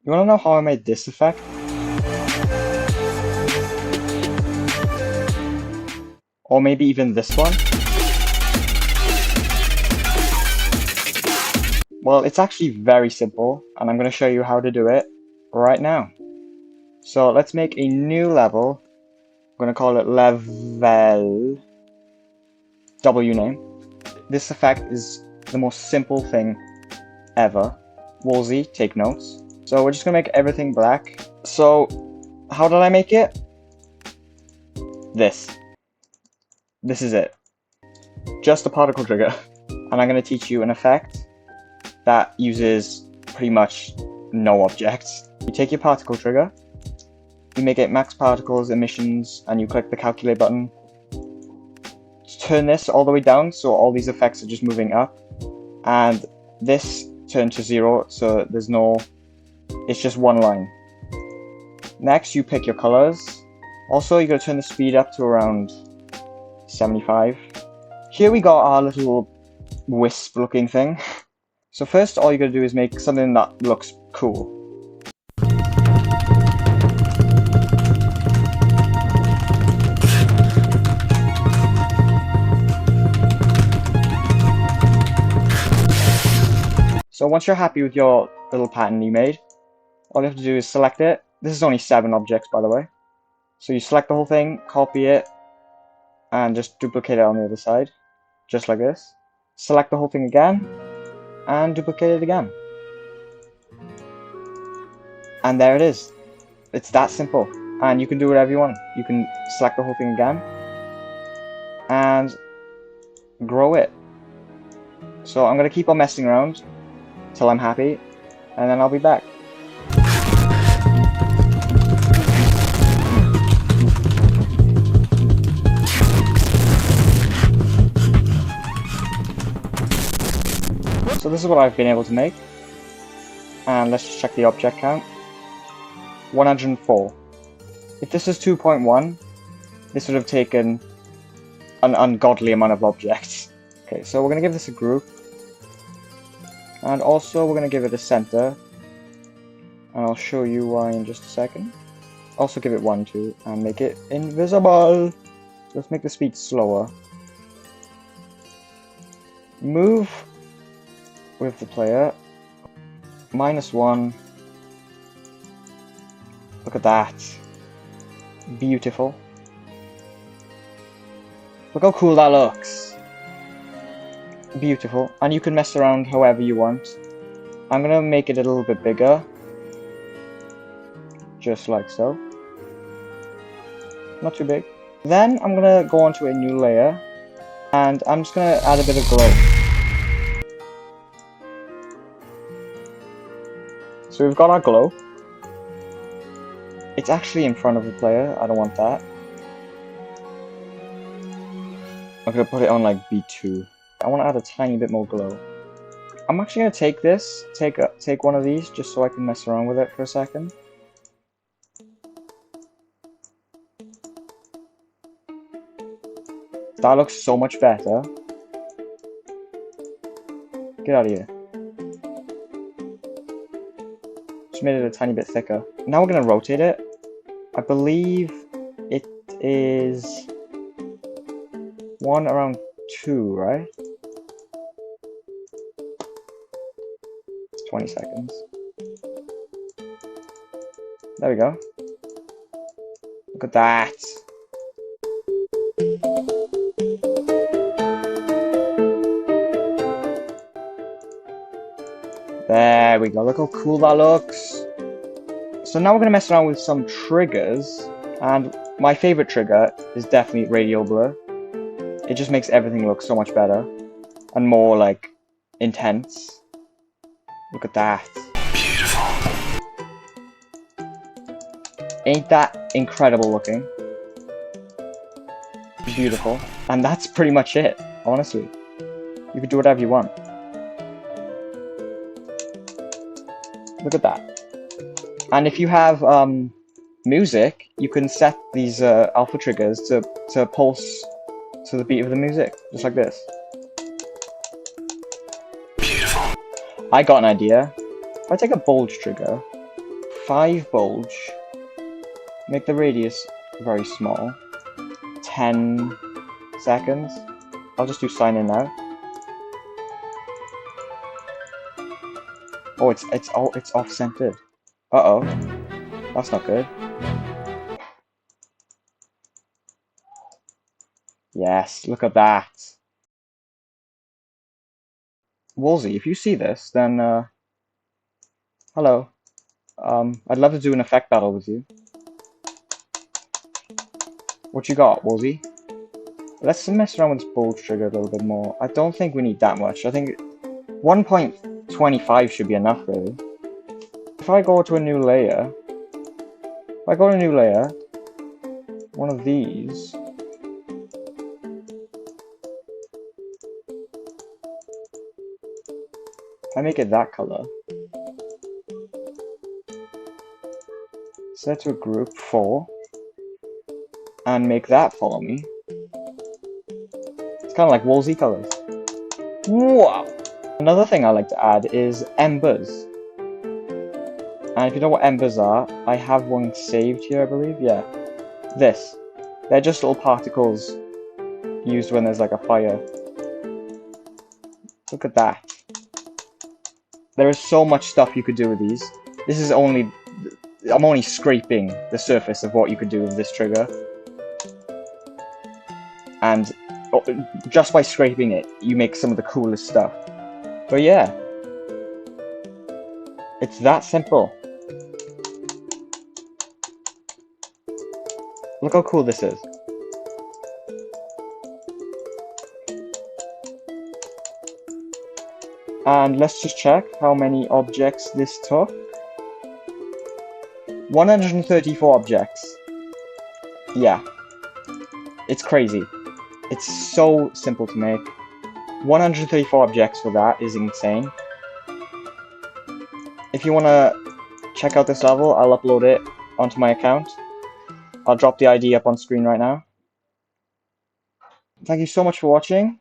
You wanna know how I made this effect? Or maybe even this one? Well, it's actually very simple, and I'm gonna show you how to do it right now. So let's make a new level. I'm gonna call it level W name. This effect is the most simple thing ever. Woolsey, take notes. So we're just gonna make everything black. So how did I make it? This is it. Just a particle trigger. And I'm gonna teach you an effect that uses pretty much no objects. You take your particle trigger, you make it max particles emissions, and you click the calculate button. Turn this all the way down so all these effects are just moving up, and this turn to 0 so there's no, it's just one line. Next you pick your colors. Also you gotta turn the speed up to around 75. Here we got our little wisp looking thing. So first all you gotta do is make something that looks cool. So once you're happy with your little pattern you made, all you have to do is select it. This is only 7 objects, by the way. So you select the whole thing, copy it, and just duplicate it on the other side, just like this. Select the whole thing again, and duplicate it again. And there it is. It's that simple. And you can do whatever you want. You can select the whole thing again, and grow it. So I'm going to keep on messing around till I'm happy, and then I'll be back. So this is what I've been able to make, and let's just check the object count. 104. If this is 2.1, this would have taken an ungodly amount of objects. Okay, so we're going to give this a group. And also we're going to give it a center, and I'll show you why in just a second. Also give it 1, 2, and make it invisible. Let's make the speed slower. Move with the player. -1. Look at that. Beautiful. Look how cool that looks. Beautiful. And you can mess around however you want. I'm gonna make it a little bit bigger, just like so. Not too big. Then I'm gonna go onto a new layer, and I'm just gonna add a bit of glow. So we've got our glow. It's actually in front of the player. I don't want that. I'm gonna put it on like B2. I want to add a tiny bit more glow. I'm actually going to take this, take one of these, just so I can mess around with it for a second. That looks so much better. Get out of here. Just made it a tiny bit thicker. Now we're going to rotate it. I believe it is 1 around 2, right? 20 seconds. There we go. Look at that. There we go. Look how cool that looks. So now we're going to mess around with some triggers. And my favorite trigger is definitely radial blur. It just makes everything look so much better. And more like intense. Look at that. Beautiful. Ain't that incredible looking? Beautiful. And that's pretty much it, honestly. You can do whatever you want. Look at that. And if you have music, you can set these alpha triggers to pulse to the beat of the music, just like this. I got an idea. If I take a bulge trigger 5 bulge. Make the radius very small. 10 seconds. I'll just do sign in now. Oh, it's off centered. Uh-oh. That's not good. Yes, look at that. Woolsey, if you see this, then hello. I'd love to do an effect battle with you. What you got, Woolsey? Let's mess around with this bulge trigger a little bit more. I don't think we need that much. I think 1.25 should be enough, really. If I go to a new layer, one of these, I make it that color. Set to a group 4, and make that follow me. It's kind of like Woolsey colors. Wow! Another thing I like to add is embers. And if you know what embers are, I have one saved here, I believe. Yeah. This. They're just little particles used when there's like a fire. Look at that. There is so much stuff you could do with these. This is only... I'm only scraping the surface of what you could do with this trigger. And just by scraping it, you make some of the coolest stuff. But yeah. It's that simple. Look how cool this is. And let's just check how many objects this took. 134 objects. Yeah. It's crazy. It's so simple to make. 134 objects for that is insane. If you want to check out this level, I'll upload it onto my account. I'll drop the ID up on screen right now. Thank you so much for watching.